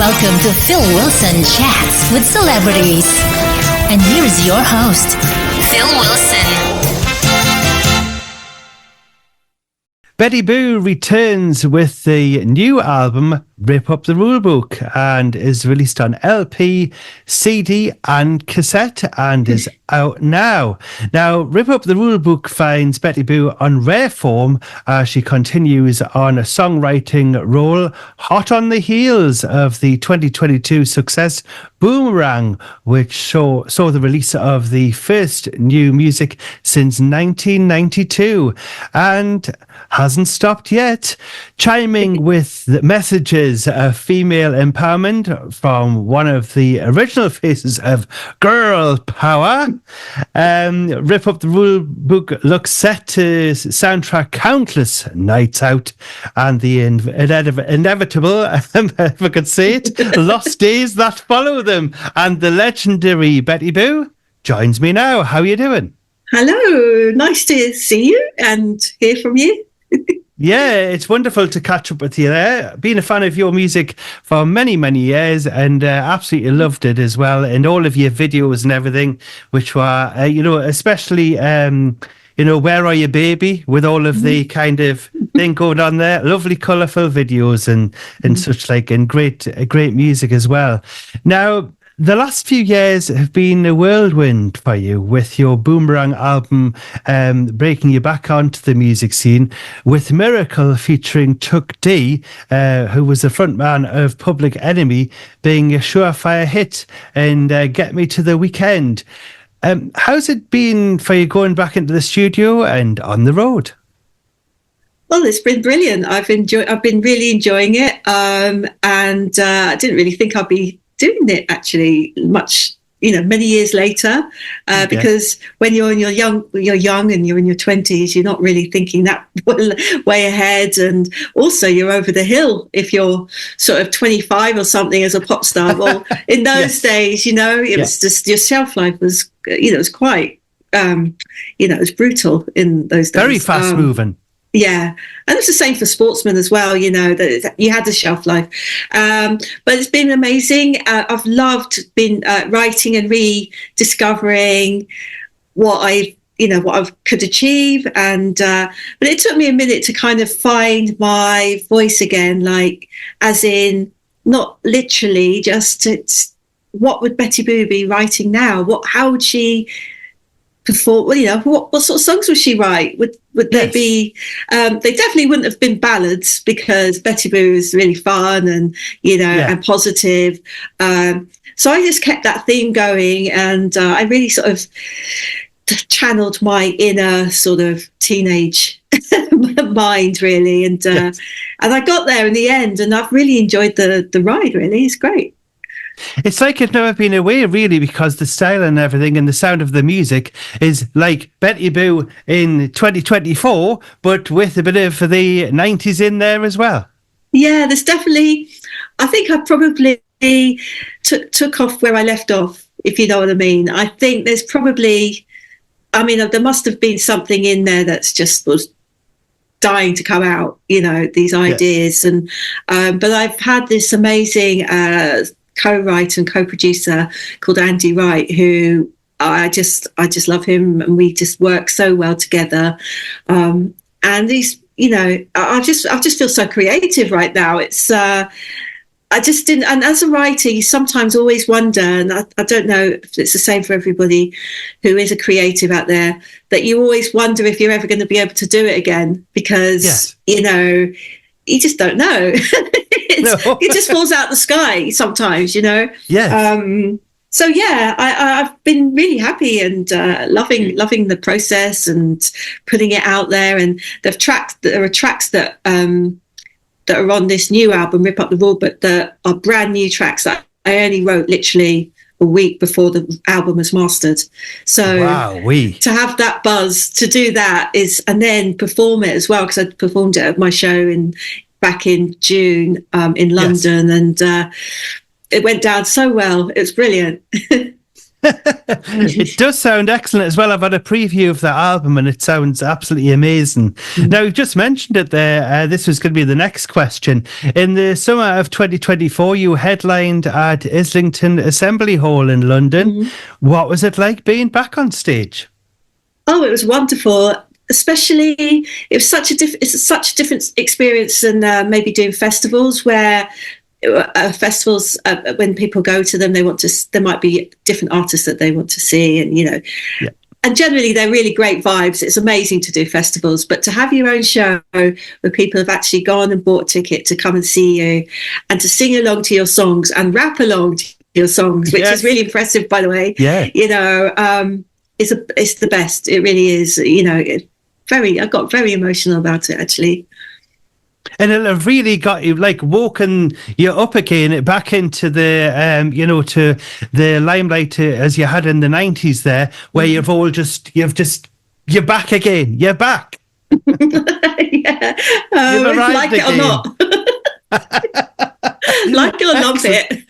Welcome to Phil Wilson Chats with Celebrities. And here's your host, Phil Wilson. Betty Boo returns with the new album, Rip Up The Rulebook, and is released on LP, CD and cassette and is out now. Now, Rip Up The Rulebook finds Betty Boo on rare form as she continues on a songwriting role, hot on the heels of the 2022 success Boomerang, which saw the release of the first new music since 1992 and hasn't stopped yet. Chiming with the messages of female empowerment from one of the original faces of girl power, Rip Up The Rulebook looks set to soundtrack countless nights out and the inevitable, if I could say it, lost days that follow them. And the legendary Betty Boo joins me now. How are you doing? Hello, nice to see you and hear from you. Yeah, it's wonderful to catch up with you there. Been a fan of your music for many, many years and absolutely loved it as well. And all of your videos and everything, which were, especially, Where Are You Baby, with all of the kind of thing going on there. Lovely, colourful videos and such like, and great music as well. Now, the last few years have been a whirlwind for you with your Boomerang album breaking you back onto the music scene with Miracle featuring Chuck D, who was the frontman of Public Enemy, being a surefire hit and Get Me to the Weekend. How's it been for you going back into the studio and on the road? Well, it's been brilliant. I've been really enjoying it, and I didn't really think I'd be doing it actually much, many years later, because when you're young and you're in your 20s, you're not really thinking that way ahead, and also you're over the hill if you're sort of 25 or something as a pop star. Well, in those days, it was just your shelf life was, it was quite, it was brutal in those days. Very fast moving. Yeah, and it's the same for sportsmen as well, that you had a shelf life. But it's been amazing. I've loved writing and rediscovering what I could achieve. And but it took me a minute to kind of find my voice again, like as in not literally just what would Betty Boo be writing now? How would she perform? What sort of songs would she write? Would they be? They definitely wouldn't have been ballads because Betty Boo is really fun and and positive. So I just kept that theme going, and I really sort of channeled my inner sort of teenage mind, really, and I got there in the end, and I've really enjoyed the ride. Really, it's great. It's like it's never been away, really, because the style and everything and the sound of the music is like Betty Boo in 2024, but with a bit of the 90s in there as well. Yeah, there's definitely, I think I probably took off where I left off, if you know what I mean. I think there's probably, there must have been something in there that's just was dying to come out, these ideas. And but I've had this amazing co-writer and co-producer called Andy Wright, who I just love him, and we just work so well together. And he's, I just feel so creative right now. It's I just didn't, and as a writer, you sometimes always wonder, and I don't know if it's the same for everybody who is a creative out there, that you always wonder if you're ever going to be able to do it again, because you just don't know. It just falls out the sky sometimes, Yeah. So yeah, I've been really happy and loving the process and putting it out there. And there are tracks that are on this new album, Rip Up The Rulebook, that are brand new tracks that I only wrote literally a week before the album was mastered. So to have that buzz, to do that and then perform it as well, because I performed it at my show back in June in London, and it went down so well. It was brilliant. It does sound excellent as well. I've had a preview of the album and it sounds absolutely amazing. Now, you've just mentioned it there. This was going to be the next question. In the summer of 2024, you headlined at Islington Assembly Hall in London. What was it like being back on stage? Oh, it was wonderful. Especially, it was it's such a different experience than maybe doing festivals where festivals when people go to them, there might be different artists that they want to see, and and generally they're really great vibes. It's amazing to do festivals, but to have your own show where people have actually gone and bought a ticket to come and see you and to sing along to your songs and rap along to your songs, which is really impressive, by the way. It's the best. It really is. I got very emotional about it, actually. And it'll have really got you, like, woken you up again, back into the, to the limelight as you had in the 90s there, where you're back again. You're back. Yeah. Like it or not. Like it or lump it.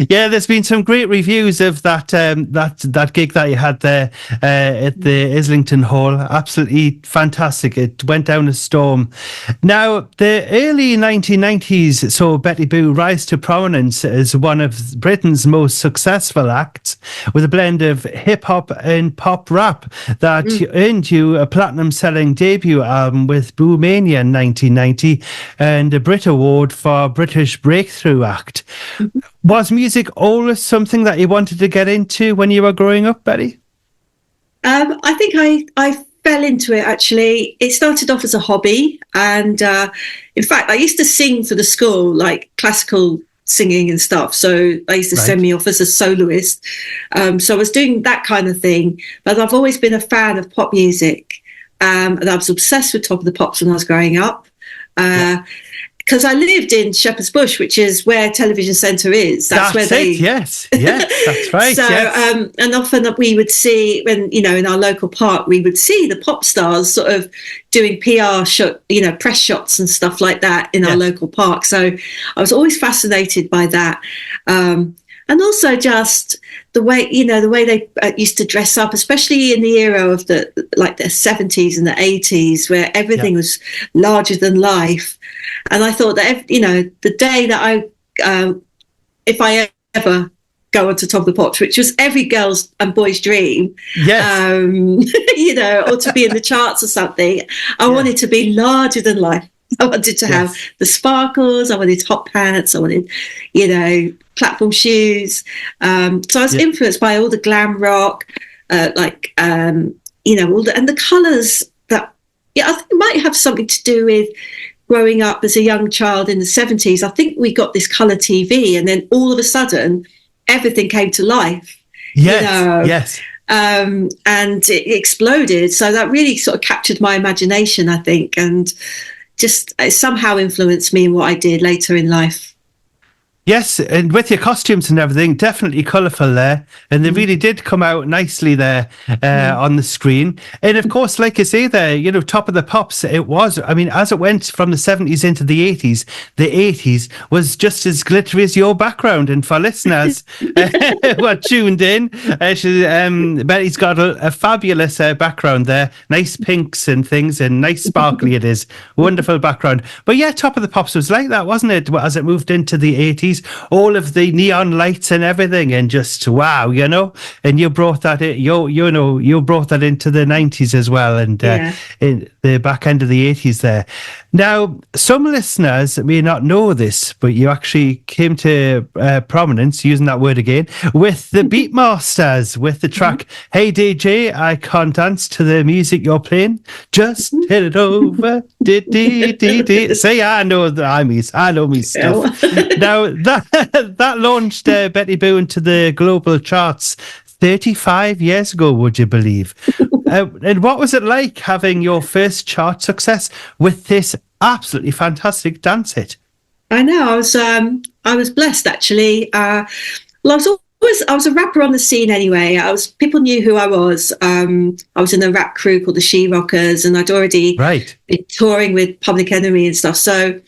Yeah, there's been some great reviews of that that gig that you had there at the Islington Hall. Absolutely fantastic. It went down a storm. Now, the early 1990s saw Betty Boo rise to prominence as one of Britain's most successful acts, with a blend of hip-hop and pop rap that earned you a platinum-selling debut album with Boomania in 1990 and a Brit Award for British Breakthrough Act. Was music always something that you wanted to get into when you were growing up, Betty? I think I fell into it, actually. It started off as a hobby. And in fact, I used to sing for the school, like classical singing and stuff. So they used to send me off as a soloist. So I was doing that kind of thing. But I've always been a fan of pop music. And I was obsessed with Top of the Pops when I was growing up. Because I lived in Shepherd's Bush, which is where Television Centre is. That's where they. Yes, that's right. So, and often we would see in our local park, we would see the pop stars sort of doing PR shot, press shots and stuff like that in our local park. So I was always fascinated by that. And also just the way they used to dress up, especially in the era of the 70s and the 80s, where everything was larger than life. And I thought that, the day that if I ever go onto Top of the Pops, which was every girl's and boy's dream, or to be in the charts or something, I wanted to be larger than life. I wanted to have the sparkles. I wanted hot pants. I wanted, platform shoes. So I was influenced by all the glam rock, all and the colours that, I think might have something to do with growing up as a young child in the 70s. I think we got this colour TV, and then all of a sudden, everything came to life. Yes. And it exploded. So that really sort of captured my imagination, I think, and just it somehow influenced me in what I did later in life. Yes, and with your costumes and everything, definitely colourful there. And they really did come out nicely there on the screen. And of course, like you say there, Top of the Pops, it was, as it went from the 70s into the 80s was just as glittery as your background. And for listeners who are tuned in, Betty's got a fabulous background there. Nice pinks and things, and nice sparkly it is. Wonderful background. But yeah, Top of the Pops was like that, wasn't it? As it moved into the 80s. All of the neon lights and everything, and just wow, and you brought that in, you brought that into the 90s as well, and in the back end of the 80s there. Now, some listeners may not know this, but you actually came to prominence, using that word again, with the Beatmasters, with the track "Hey DJ, I Can't Dance to the Music You're Playing. Just hit it over." Say, I know me stuff. Now that launched Betty Boo into the global charts 35 years ago, would you believe? And what was it like having your first chart success with this absolutely fantastic dance hit? I know, I was blessed, actually. I was a rapper on the scene anyway. People knew who I was. I was in a rap crew called the She Rockers, and I'd already been touring with Public Enemy and stuff. So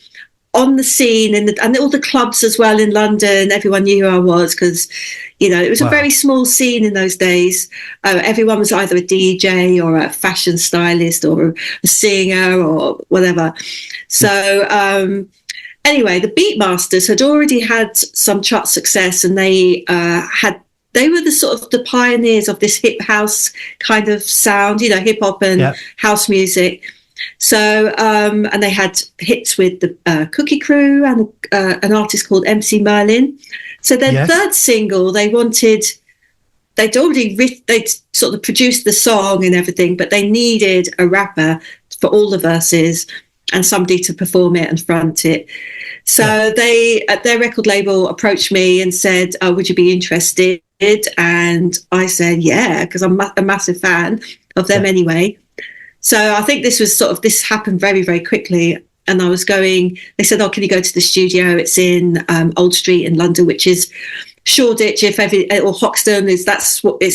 on the scene and all the clubs as well in London. Everyone knew who I was because, you know, it was a very small scene in those days. Everyone was either a DJ or a fashion stylist or a singer or whatever. So anyway, the Beatmasters had already had some chart success, and they were the sort of the pioneers of this hip house kind of sound, you know, hip hop and house music. So, and they had hits with the Cookie Crew and an artist called MC Merlin. So their third single, they'd sort of produced the song and everything, but they needed a rapper for all the verses and somebody to perform it and front it. So they, at their record label, approached me and said, would you be interested? And I said, yeah, because I'm a massive fan of them anyway. So I think this happened very, very quickly. And I was going, they said, can you go to the studio? It's in Old Street in London, which is Shoreditch, or Hoxton. It's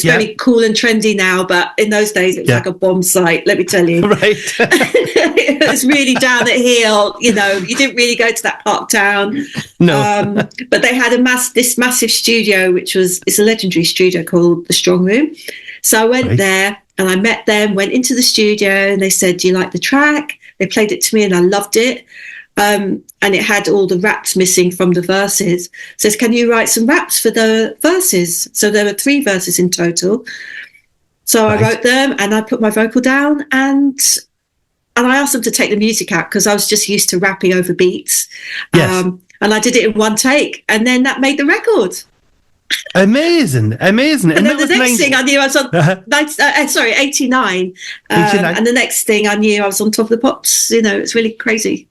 very cool and trendy now. But in those days, it was like a bomb site, let me tell you. Right. It was really down at heel. You know, you didn't really go to that part of town. No. But they had this massive studio, it's a legendary studio called The Strong Room. So I went there and I met them, went into the studio, and they said, do you like the track? They played it to me and I loved it. And it had all the raps missing from the verses. Says, can you write some raps for the verses? So there were 3 verses in total. So I wrote them and I put my vocal down, and I asked them to take the music out because I was just used to rapping over beats. Yes. And I did it in one take, and then that made the record. Amazing. And then the next thing I knew I was on 89. And the next thing I knew I was on Top of the Pops. You know, it's really crazy.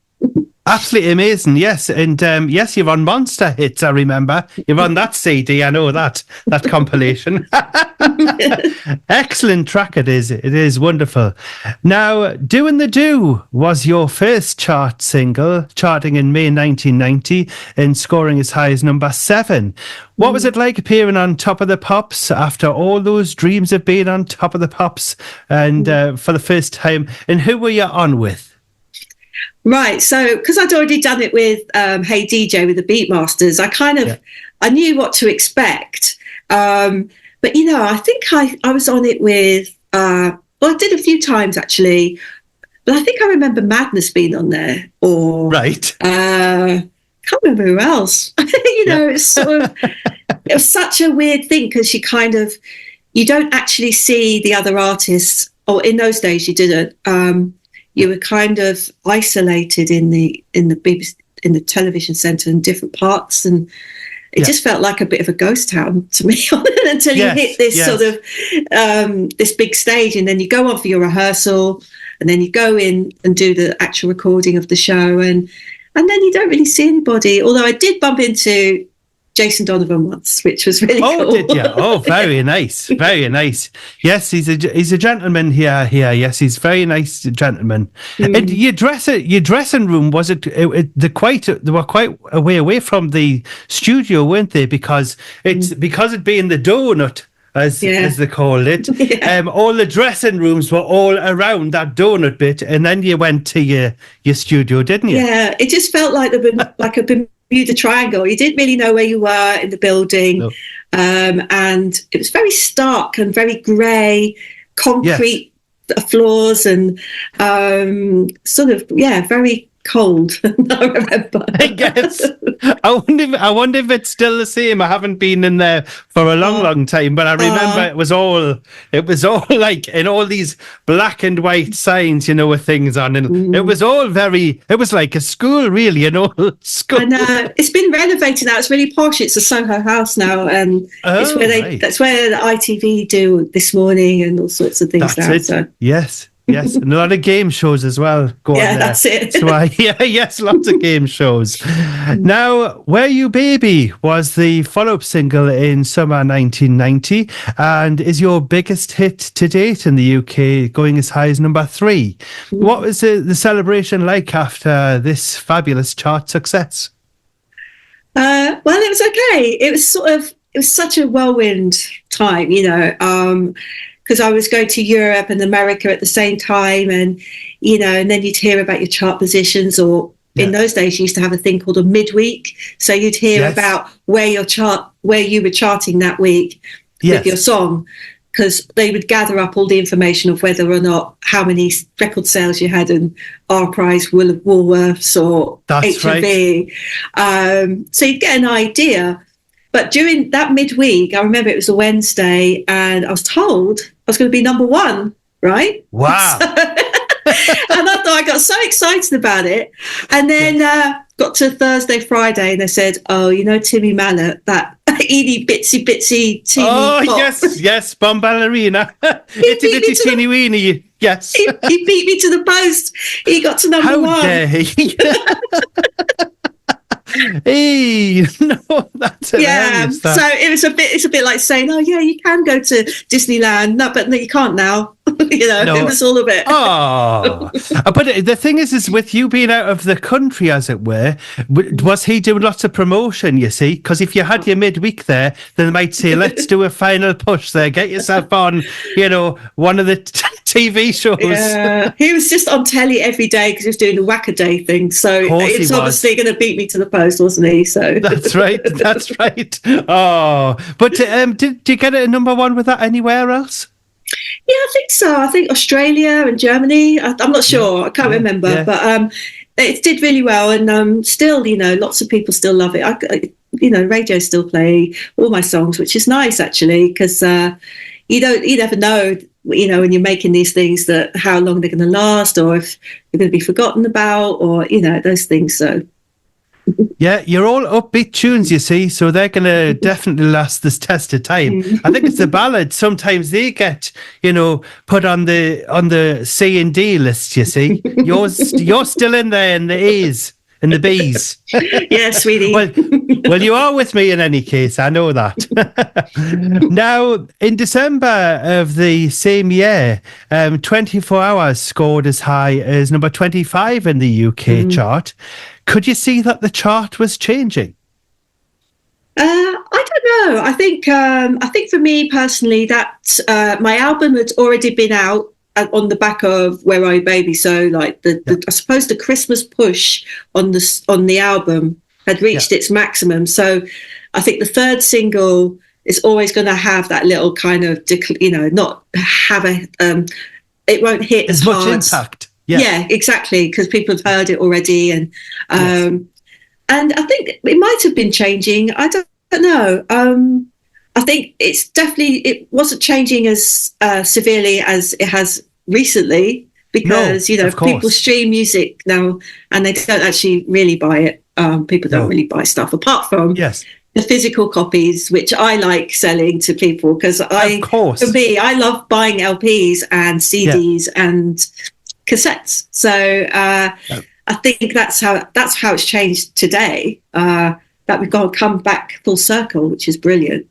Absolutely amazing, yes. And yes, you're on Monster Hits, I remember. You're on that CD, I know that compilation. Excellent track it is. It is wonderful. Now, Doin The Doo was your first chart single, charting in May 1990 and scoring as high as number 7. What was it like appearing on Top of the Pops after all those dreams of being on Top of the Pops and for the first time? And who were you on with? Right, so because I'd already done it with Hey DJ with the Beatmasters, I kind of I knew what to expect. But you know, I think I was on it with I did a few times actually, but I think I remember Madness being on there, or can't remember who else. You know, it's sort of it was such a weird thing because you don't actually see the other artists, or in those days you didn't. You were kind of isolated in the television centre in different parts, and it just felt like a bit of a ghost town to me until you hit this sort of this big stage, and then you go on for your rehearsal, and then you go in and do the actual recording of the show, and then you don't really see anybody. Although I did bump into Jason Donovan once, which was really cool. Oh, did you? Oh, very nice, very nice. Yes, he's a gentleman here. Yes, he's a very nice gentleman. And your dressing room, was it? They were quite a way away from the studio, weren't they? Because it being the donut, as they called it. All the dressing rooms were all around that donut bit, and then you went to your studio, didn't you? Yeah, it just felt like a Bermuda Triangle. You didn't really know where you were in the building, and it was very stark and very grey, concrete floors, and sort of very cold. I remember. I guess. I wonder if it's still the same. I haven't been in there for a long time, but I remember it was all like in all these black and white signs, you know, with things on, and it was like a school, really, an old school. And it's been renovated now. It's really posh. It's a Soho House now, and that's where the ITV do This Morning and all sorts of things. That's it. So. Yes. Yes, and a lot of game shows as well. That's it. So, yes, lots of game shows. Now, Where You Baby was the follow-up single in summer 1990 and is your biggest hit to date in the UK, going as high as number 3. What was the celebration like after this fabulous chart success? Well, it was okay. It was such a whirlwind time, you know, because I was going to Europe and America at the same time, and you know, and then you'd hear about your chart positions, or in those days you used to have a thing called a midweek. So you'd hear about where you were charting that week with your song, because they would gather up all the information of whether or not how many record sales you had in R Price, Woolworths, or HMV. So you'd get an idea. But during that midweek, I remember it was a Wednesday, and I was told I was going to be number one, right? Wow. And I got so excited about it. And then got to Thursday, Friday, and they said, oh, you know, Timmy Mallet, that itty bitsy teeny pop. yes, Bomb Ballerina. Itty bitty teeny weeny. Yes. He beat me to the post. He got to number one. How dare he? Hey, no, that's hilarious. So it's a bit like saying, oh yeah, you can go to Disneyland, but no, you can't now. It was all a bit. Oh, but the thing is with you being out of the country, as it were, was he doing lots of promotion? You see, because if you had your midweek there, then they might say, let's do a final push there, get yourself on, one of the TV shows. Yeah, he was just on telly every day because he was doing the Whack-A-Day thing. So it's obviously going to beat me to the post, wasn't he? So that's right. Oh, but did you get a number one with that anywhere else? Yeah, I think so. I think Australia and Germany. I'm not sure. I can't remember, but it did really well, and still, lots of people still love it. Radio still play all my songs, which is nice actually, because you never know, when you're making these things, that how long they're going to last, or if they're going to be forgotten about, or those things. So. Yeah, you're all upbeat tunes, you see, so they're going to definitely last this test of time. I think it's the ballads. Sometimes they get, put on the C and D list, you see. You're still in there in the A's and the B's. Yeah, sweetie. Well, you are with me in any case. I know that. Now, in December of the same year, 24 Hours scored as high as number 25 in the UK chart. Could you see that the chart was changing? I don't know. I think for me personally, that my album had already been out on the back of Where Are You Baby. So like I suppose the Christmas push on the album had reached its maximum. So I think the third single is always going to have that little kind of, not have it won't hit as much hard. Impact. Yeah, exactly, because people have heard it already, and I think it might have been changing. I don't know. I think it wasn't changing as severely as it has recently, because people stream music now and they don't actually really buy it. People don't really buy stuff apart from the physical copies, which I like selling to people, because for me, I love buying LPs and CDs and cassettes. So I think that's how it's changed today. That we've got to come back full circle, which is brilliant.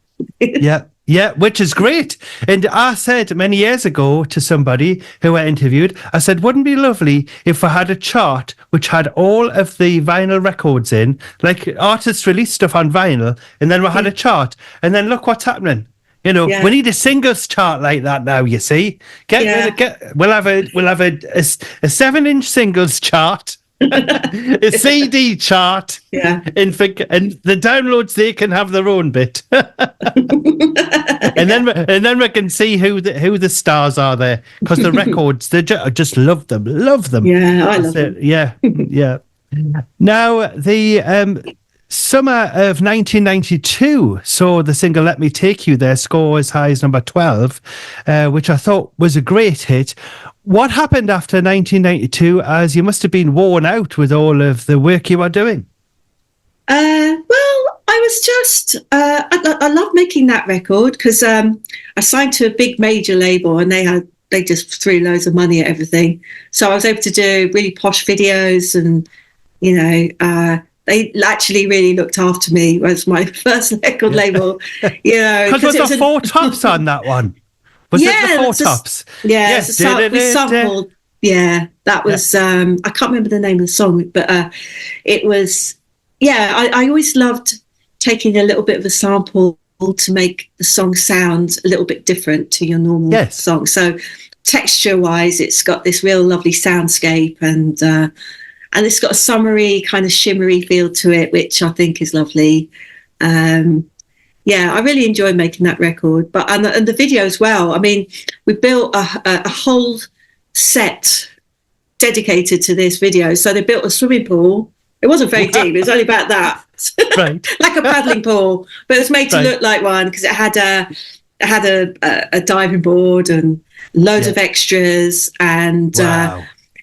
Yeah, which is great. And I said many years ago to somebody who I interviewed, I said, wouldn't it be lovely if we had a chart which had all of the vinyl records in, like artists release stuff on vinyl, and then we had a chart, and then look what's happening. We need a singles chart like that now. You see, we'll have a 7-inch singles chart, a CD chart, and the downloads, they can have their own bit, and then we can see who the stars are there, because the records, they just love them. Yeah, I love them. Yeah. Now the summer of 1992 saw the single Let Me Take You There score as high as number 12, which I thought was a great hit. What happened after 1992, as you must have been worn out with all of the work you were doing? Well, I was just, I love making that record, because I signed to a big major label, and they just threw loads of money at everything. So I was able to do really posh videos, and, they actually really looked after me. It was my first record label, Because was there 4 tops on that one? Was it the 4 tops? We sampled. Yeah, that was, I can't remember the name of the song, but it was, I always loved taking a little bit of a sample to make the song sound a little bit different to your normal song. So texture-wise, it's got this real lovely soundscape, and and it's got a summery kind of shimmery feel to it, which I think is lovely. Yeah, I really enjoyed making that record, but and the video as well. I mean, we built a whole set dedicated to this video. So they built a swimming pool. It wasn't very deep. It was only about that, Right. like a paddling pool, but it was made to look like one because it had a diving board and loads of extras. And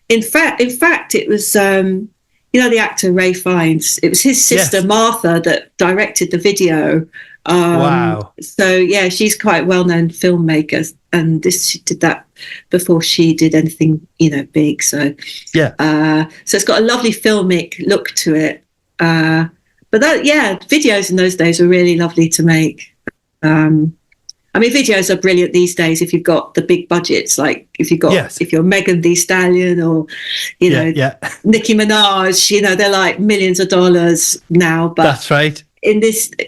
in fact, it was the actor Ray Fiennes. It was his sister Martha that directed the video. So yeah, she's quite a well-known filmmaker, and she did that before she did anything big. So so it's got a lovely filmic look to it. But videos in those days were really lovely to make. I mean, videos are brilliant these days if you've got the big budgets, like if you're Megan Thee Stallion or Nicki Minaj, they're like millions of dollars now. But that's right.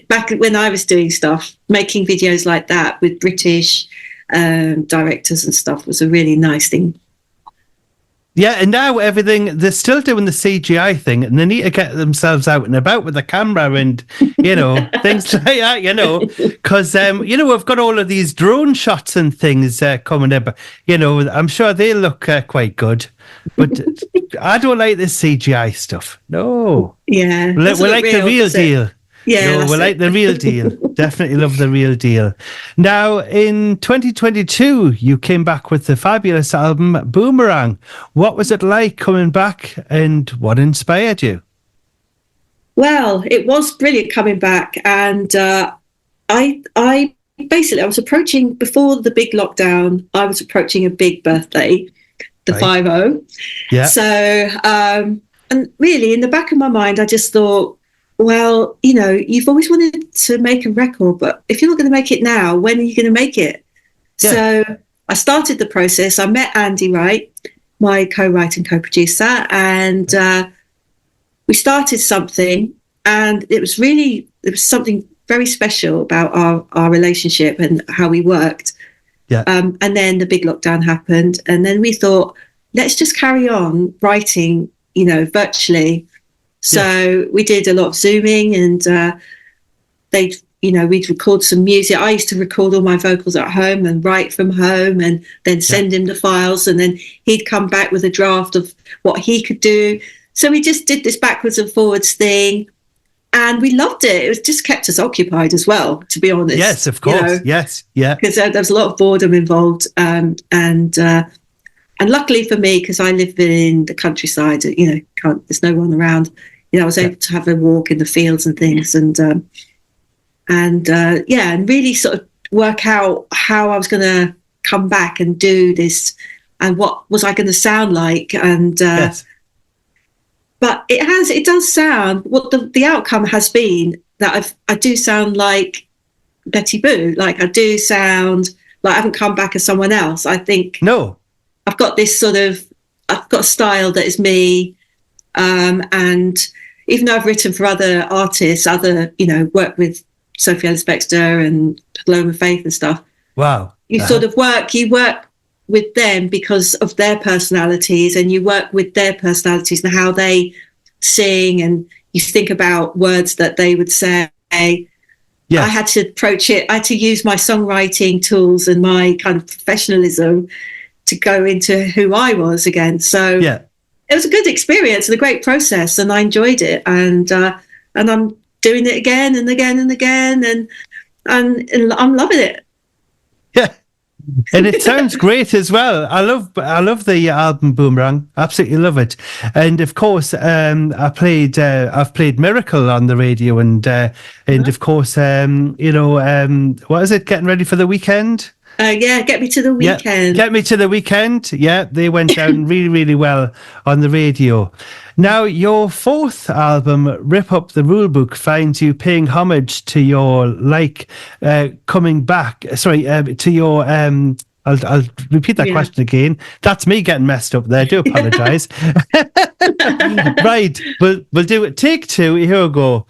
Back when I was doing stuff, making videos like that with British directors and stuff was a really nice thing. Yeah, and now they're still doing the CGI thing, and they need to get themselves out and about with the camera and, things like that, because, we've got all of these drone shots and things coming up, I'm sure they look quite good, but I don't like this CGI stuff. No. Yeah. We like the real deal. Yeah, we like the real deal. Definitely love the real deal. Now, in 2022, you came back with the fabulous album Boomerang. What was it like coming back, and what inspired you? Well, it was brilliant coming back, and I was approaching, before the big lockdown, I was approaching a big birthday, the 50. Yeah. So, and really, in the back of my mind, I just thought, well, you've always wanted to make a record, but if you're not going to make it now, when are you going to make it? Yeah. So I started the process. I met Andy Wright, my co-writer and co-producer, and we started something, and it was something very special about our relationship and how we worked. Yeah. And then the big lockdown happened, and then we thought, let's just carry on writing, virtually. So we did a lot of Zooming, and we'd record some music. I used to record all my vocals at home and write from home, and then send him the files, and then he'd come back with a draft of what he could do. So we just did this backwards and forwards thing, and we loved it. It was just kept us occupied as well, to be honest. Yes, of course. Yes, yeah. Because there was a lot of boredom involved, and luckily for me, because I live in the countryside, there's no one around. I was able to have a walk in the fields and things, and really sort of work out how I was going to come back and do this, and what was I going to sound like, and but it does sound, what the outcome has been, that I do sound like Betty Boo, like I do sound like I haven't come back as someone else. I think I've got this I've got a style that is me, and even though I've written for other artists, worked with Sophie Ellis-Bextor and Paloma Faith and stuff. Wow. You sort of work with them because of their personalities, and you work with their personalities and how they sing, and you think about words that they would say. Yeah. I had to approach it. I had to use my songwriting tools and my kind of professionalism to go into who I was again. So it was a good experience and a great process, and I enjoyed it. And I'm doing it again and again and again, and I'm loving it. Yeah, and it sounds great as well. I love the album Boomerang. Absolutely love it. And of course, I've played Miracle on the radio, and of course, what is it? Getting ready for the weekend. Get me to the weekend. Yeah, Get me to the weekend. Yeah, they went down really, really well on the radio. Now, your fourth album, Rip Up The Rulebook, finds you paying homage to your coming back. Sorry, to your. I'll repeat that question again. That's me getting messed up there. I do apologise. Right, we'll do it. Take two. Here we go.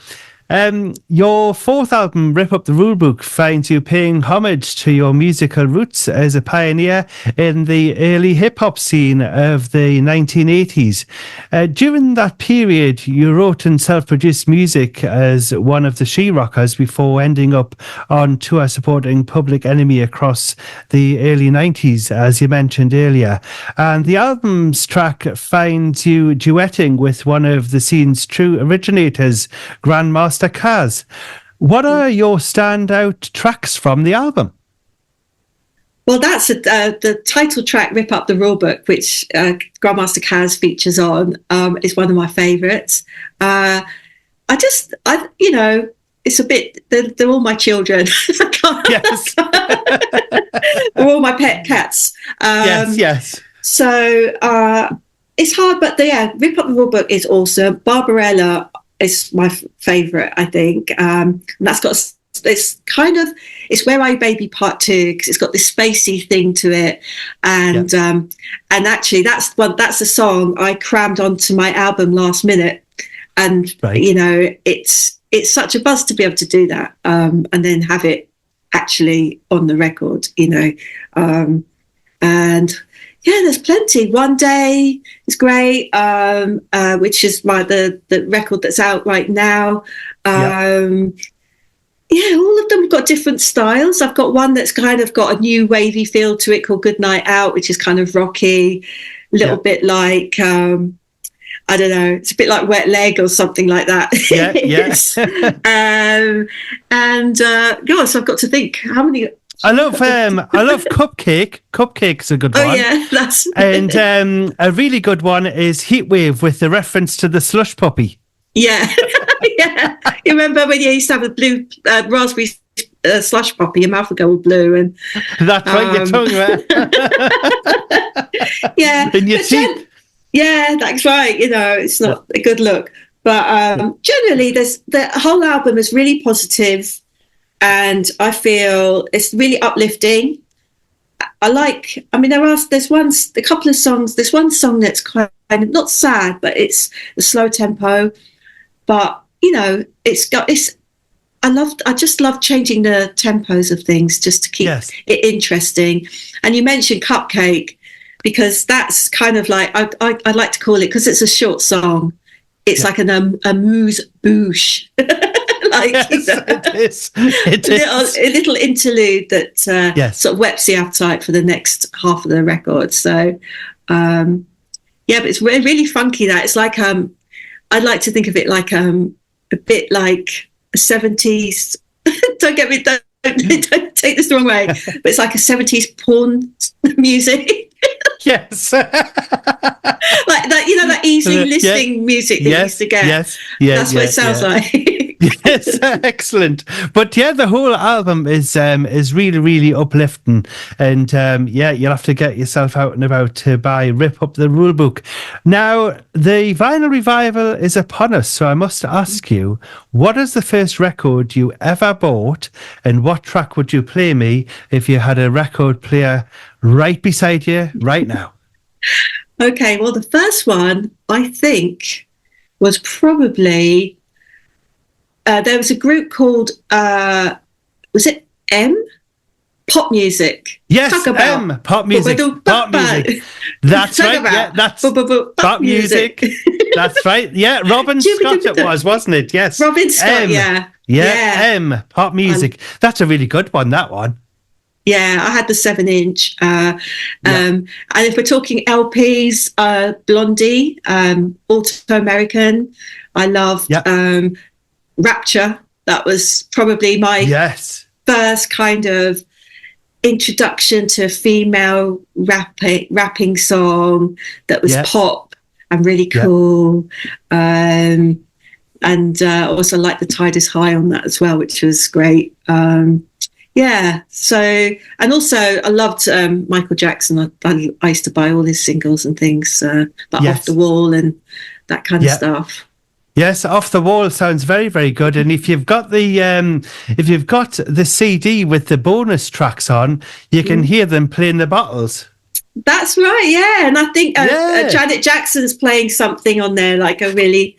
Your fourth album, Rip Up The Rulebook, finds you paying homage to your musical roots as a pioneer in the early hip-hop scene of the 1980s. During that period, you wrote and self-produced music as one of the she-rockers before ending up on tour supporting Public Enemy across the early 90s, as you mentioned earlier. And the album's track finds you duetting with one of the scene's true originators, Grandmaster Caz. What are your standout tracks from the album? Well, that's the title track, Rip Up The Rulebook, which Grandmaster Caz features on, is one of my favourites. It's a bit, they're all my children. Yes. They're all my pet cats. Yes. So it's hard, but Rip Up The Rulebook is awesome. Barbarella is my favourite, I think. And that's got it's Where Are You Baby Part 2, because it's got this spacey thing to it, and actually that's a song I crammed onto my album last minute, and right. It's such a buzz to be able to do that, and then have it actually on the record, and there's plenty. One Day is great, which is the record that's out right now. All of them have got different styles. I've got one that's kind of got a new wavy feel to it called Good Night Out, which is kind of rocky, a little bit like, I don't know, it's a bit like Wet Leg or something like that. Yes. So I've got to think how many. I love Cupcake. Cupcake's a good one. Oh yeah, that's and a really good one is Heatwave with the reference to the slush puppy. Yeah. Yeah. You remember when you used to have a blue raspberry slush puppy, your mouth would go all blue, and that's right, your tongue, right? Yeah. And your teeth. Yeah, that's right. It's not a good look. But generally the whole album is really positive, and I feel it's really uplifting. There's a couple of songs. There's one song that's kind of not sad, but it's a slow tempo. But I just love changing the tempos of things just to keep it interesting. And you mentioned Cupcake, because that's kind of like I like to call it, because it's a short song. It's like an amuse-bouche. It is. A little interlude that sort of whets the appetite for the next half of the record. So, but it's really funky. That it's like I'd like to think of it like a bit like a 70s. Don't take this the wrong way, but it's like a 70s porn music. Yes. Like that, that easy listening music that you used to get. Yes. That's what it sounds like. Yes, excellent. But the whole album is really, really uplifting. And you'll have to get yourself out and about to buy Rip Up The Rulebook. Now, the vinyl revival is upon us, so I must ask you, what is the first record you ever bought, and what track would you play me if you had a record player right beside you right now? Okay, well, the first one, I think, was probably... there was a group called, was it M? Pop Music. Yes, M. Pop Music. Pop Music. That's right. Yeah, that's Pop Music. That's right. Yeah, Robin Scott it was, wasn't it? Yes. Robin Scott, M. yeah. M. Pop Music. That's a really good one, that one. Yeah, I had the 7-inch. And if we're talking LPs, Blondie, Auto American. I loved Rapture. That was probably my first kind of introduction to a female rapping song that was pop and really cool. And also like The Tide Is High on that as well, which was great. So, and also I loved Michael Jackson. I used to buy all his singles and things, like Off the Wall and that kind of stuff. Yes, Off the Wall sounds very, very good. And if you've got the CD with the bonus tracks on, you can hear them playing the bottles. That's right, yeah. And I think Janet Jackson's playing something on there, like a really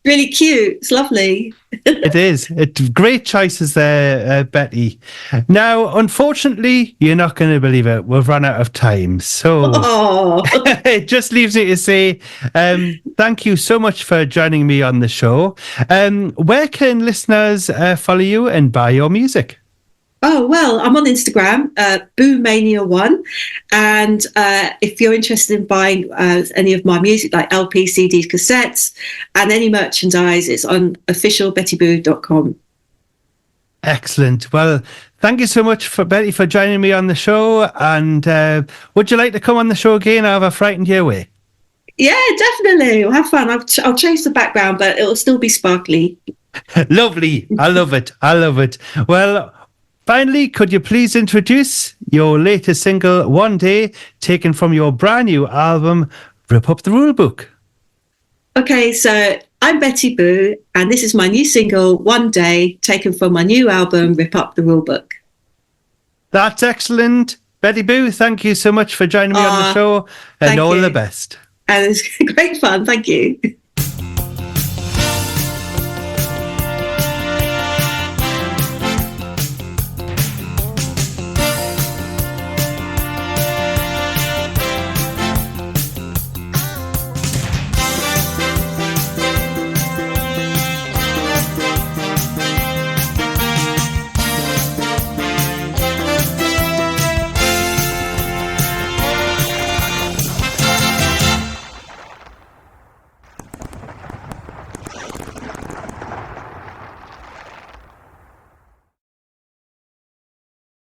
really cute. It's lovely. It is. Great choices there, Betty. Now, unfortunately, you're not going to believe it. We've run out of time. So Oh, it just leaves me to say thank you so much for joining me on the show. Where can listeners follow you and buy your music? oh well, I'm on Instagram, Boomania1, and if you're interested in buying any of my music, like LP, CDs, cassettes, and any merchandise, it's on officialbettyboo.com. Excellent. Well, thank you so much for Betty for joining me on the show. And would you like to come on the show again, or have I frightened you away? Yeah, definitely. We'll have fun. I'll change the background, but it'll still be sparkly. Lovely. I love it. I love it. Well, finally, could you please introduce your latest single, One Day, taken from your brand new album, Rip Up The Rulebook? Okay, so I'm Betty Boo, and this is my new single, One Day, taken from my new album, Rip Up The Rulebook. That's excellent. Betty Boo, thank you so much for joining me on the show, and all the best. And it's great fun. Thank you.